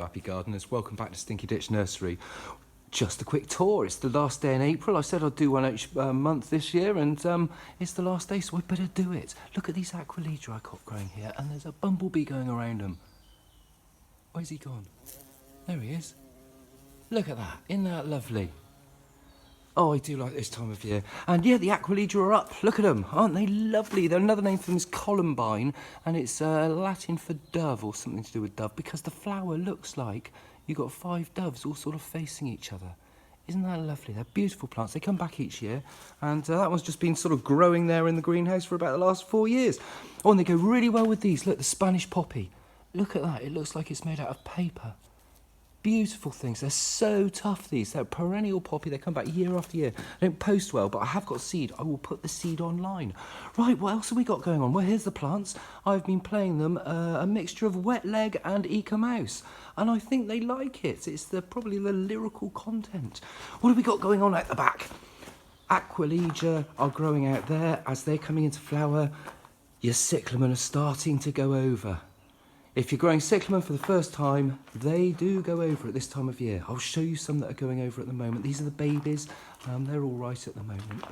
happy gardeners, welcome back to Stinky Ditch Nursery. Just a quick tour. It's the last day in April. I said I'd do one each month this year, and it's the last day, so we better do it. Look at these Aquilidra I got growing here, and there's a bumblebee going around them. Where's he gone? There he is. Look at that. Isn't that lovely? Oh, I do like this time of year. And yeah, the Aquilidra are up. Look at them. Aren't they lovely? Another name for them is columbine, and it's Latin for dove, or something to do with dove, because the flower looks like you've got 5 doves all sort of facing each other. Isn't that lovely? They're beautiful plants. They come back each year, and that one's just been sort of growing there in the greenhouse for about the last 4 years. Oh, and they go really well with these. Look, the Spanish poppy. Look at that. It looks like it's made out of paper. Beautiful things. They're so tough, these. They're a perennial poppy. They come back year after year. They don't post well, but I have got seed. I will put the seed online. Right, what else have we got going on? Well, here's the plants. I've been playing them a mixture of wet leg and Eco Mouse, and I think they like it. It's probably the lyrical content. What have we got going on at the back? Aquilidra are growing out there. As they're coming into flower, your cyclamen are starting to go over. If you're growing cyclamen for the first time, they do go over at this time of year. I'll show you some that are going over at the moment. These are the babies. They're all right at the moment.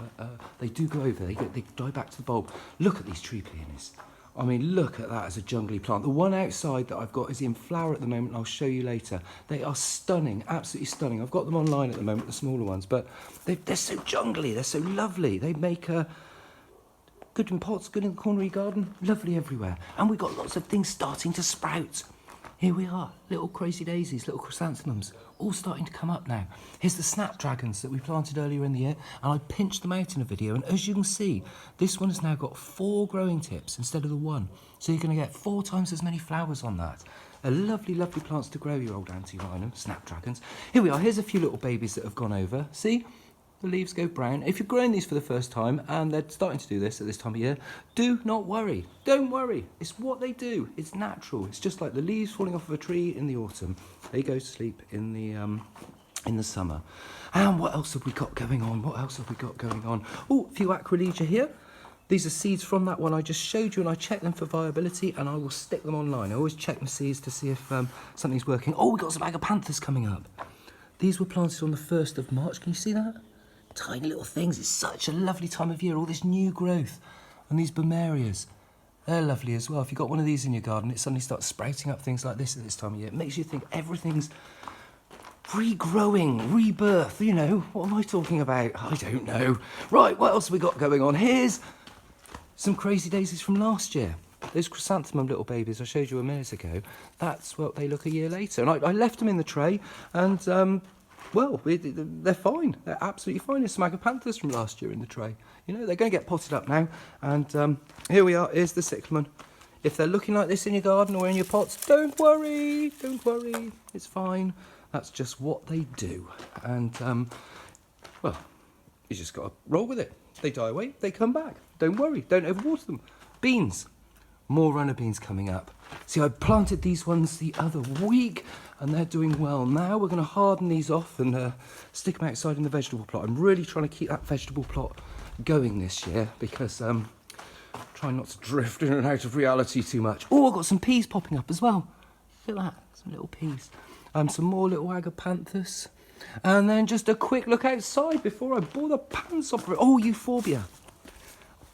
They do go over. They die back to the bulb. Look at these tree peonies. I mean, look at that as a jungly plant. The one outside that I've got is in flower at the moment. I'll show you later. They are stunning, absolutely stunning. I've got them online at the moment, the smaller ones, but they're so jungly. They're so lovely. They make good in pots, good in the corner of your garden, lovely everywhere. And we've got lots of things starting to sprout. Here we are, little crazy daisies, little chrysanthemums, all starting to come up now. Here's the Snapdragons that we planted earlier in the year, and I pinched them out in a video, and as you can see, this one has now got 4 growing tips instead of the 1. So you're going to get 4 times as many flowers on that. Lovely, lovely plants to grow, your old anti-rhinum, Snapdragons. Here we are, here's a few little babies that have gone over. See? The leaves go brown. If you're growing these for the first time, and they're starting to do this at this time of year, do not worry. Don't worry. It's what they do. It's natural. It's just like the leaves falling off of a tree in the autumn. They go to sleep in the summer. And what else have we got going on? What else have we got going on? Oh, a few Aquilidra here. These are seeds from that one I just showed you, and I check them for viability, and I will stick them online. I always check my seeds to see if something's working. Oh, we've got some agapanthus coming up. These were planted on the 1st of March. Can you see that? Tiny little things. It's such a lovely time of year, all this new growth. And these Bomerias, they're lovely as well. If you've got one of these in your garden, it suddenly starts sprouting up things like this at this time of year. It makes you think everything's regrowing, rebirth, you know. What am I talking about? I don't know. Right, what else have we got going on? Here's some crazy daisies from last year. Those chrysanthemum little babies I showed you a minute ago, that's what they look a year later. And I left them in the tray, and well, they're fine. They're absolutely fine. There's some agapanthus from last year in the tray. You know, they're going to get potted up now. And here we are. Here's the cyclamen. If they're looking like this in your garden or in your pots, don't worry. Don't worry. It's fine. That's just what they do. And, well, you just got to roll with it. They die away. They come back. Don't worry. Don't overwater them. Beans. More runner beans coming up. See, I planted these ones the other week, and they're doing well. Now we're going to harden these off and stick them outside in the vegetable plot. I'm really trying to keep that vegetable plot going this year because I'm trying not to drift in and out of reality too much. Oh, I've got some peas popping up as well. Look at that, some little peas. Some more little agapanthus. And then just a quick look outside before I bore the pants off of it. Oh, Euphorbia.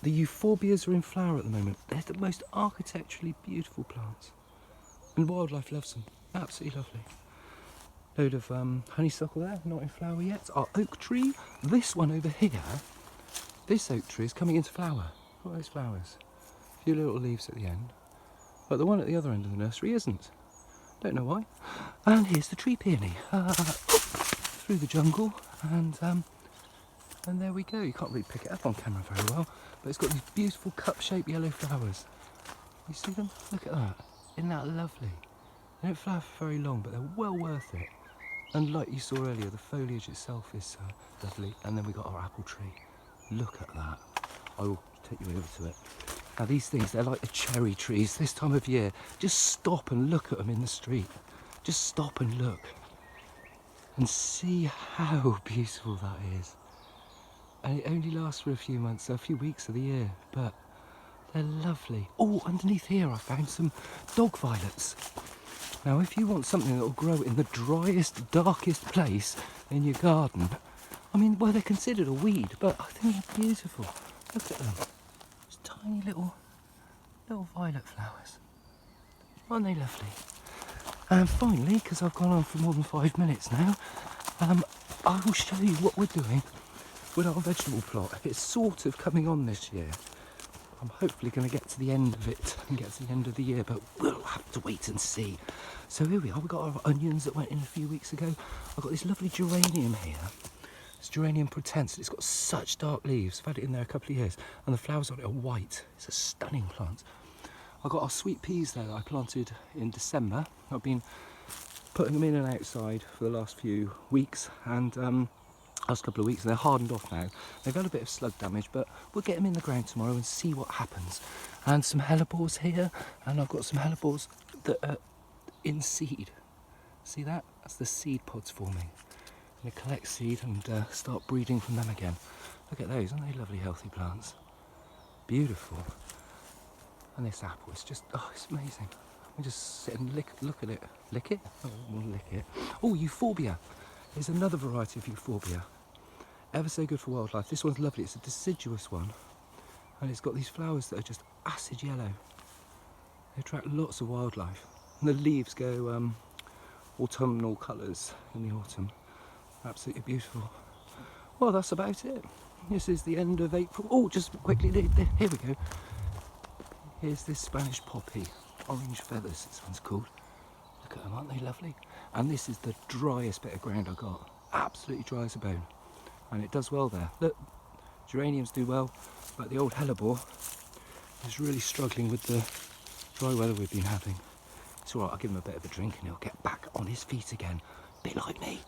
The Euphorbias are in flower at the moment. They're the most architecturally beautiful plants. And wildlife loves them. Absolutely lovely. Load of honeysuckle there, not in flower yet. Our oak tree. This one over here, this oak tree is coming into flower. Look at those flowers. A few little leaves at the end. But the one at the other end of the nursery isn't. Don't know why. And here's the tree peony. Through the jungle. And there we go. You can't really pick it up on camera very well. But it's got these beautiful cup-shaped yellow flowers. You see them? Look at that. Isn't that lovely? They don't flower for very long, but they're well worth it. And like you saw earlier, the foliage itself is lovely. And then we got our apple tree. Look at that. I will take you over to it. Now these things, they're like the cherry trees this time of year. Just stop and look at them in the street. Just stop and look. And see how beautiful that is. And it only lasts for a few months, a few weeks of the year, but They're lovely. Oh, underneath here I found some dog violets. Now, if you want something that will grow in the driest, darkest place in your garden, I mean, well, they're considered a weed, but I think they're beautiful. Look at them. Just tiny little violet flowers. Aren't they lovely? And finally, because I've gone on for more than 5 minutes now, I will show you what we're doing with our vegetable plot. It's sort of coming on this year. I'm hopefully going to get to the end of it and get to the end of the year, but we'll have to wait and see. So here we are. We've got our onions that went in a few weeks ago. I've got this lovely geranium here. It's Geranium Pretense. It's got such dark leaves. I've had it in there a couple of years, and the flowers on it are white. It's a stunning plant. I've got our sweet peas there that I planted in December. I've been putting them in and outside for the last few weeks, and last couple of weeks, and they're hardened off now. They've had a bit of slug damage, but we'll get them in the ground tomorrow and see what happens. And some hellebores here, and I've got some hellebores that are in seed. See that? That's the seed pods forming. I'm going to collect seed and start breeding from them again. Look at those, aren't they lovely, healthy plants? Beautiful. And this apple is just, oh, it's amazing. I just sit and look at it. Lick it? Oh, I want to lick it. Oh, Euphorbia. There's another variety of Euphorbia. Ever so good for wildlife. This one's lovely. It's a deciduous one. And it's got these flowers that are just acid yellow. They attract lots of wildlife. And the leaves go autumnal colours in the autumn. Absolutely beautiful. Well, that's about it. This is the end of April. Oh, just quickly, here we go. Here's this Spanish poppy. Orange feathers, this one's called. Look at them, aren't they lovely? And this is the driest bit of ground I got. Absolutely dry as a bone. And it does well there. Look, geraniums do well, but the old hellebore is really struggling with the dry weather we've been having. It's all right, I'll give him a bit of a drink and he'll get back on his feet again. A bit like me.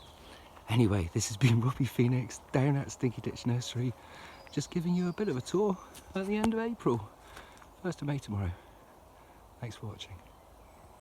Anyway, this has been Robbie Phoenix down at Stinky Ditch Nursery, just giving you a bit of a tour at the end of April. 1st of May tomorrow. Thanks for watching.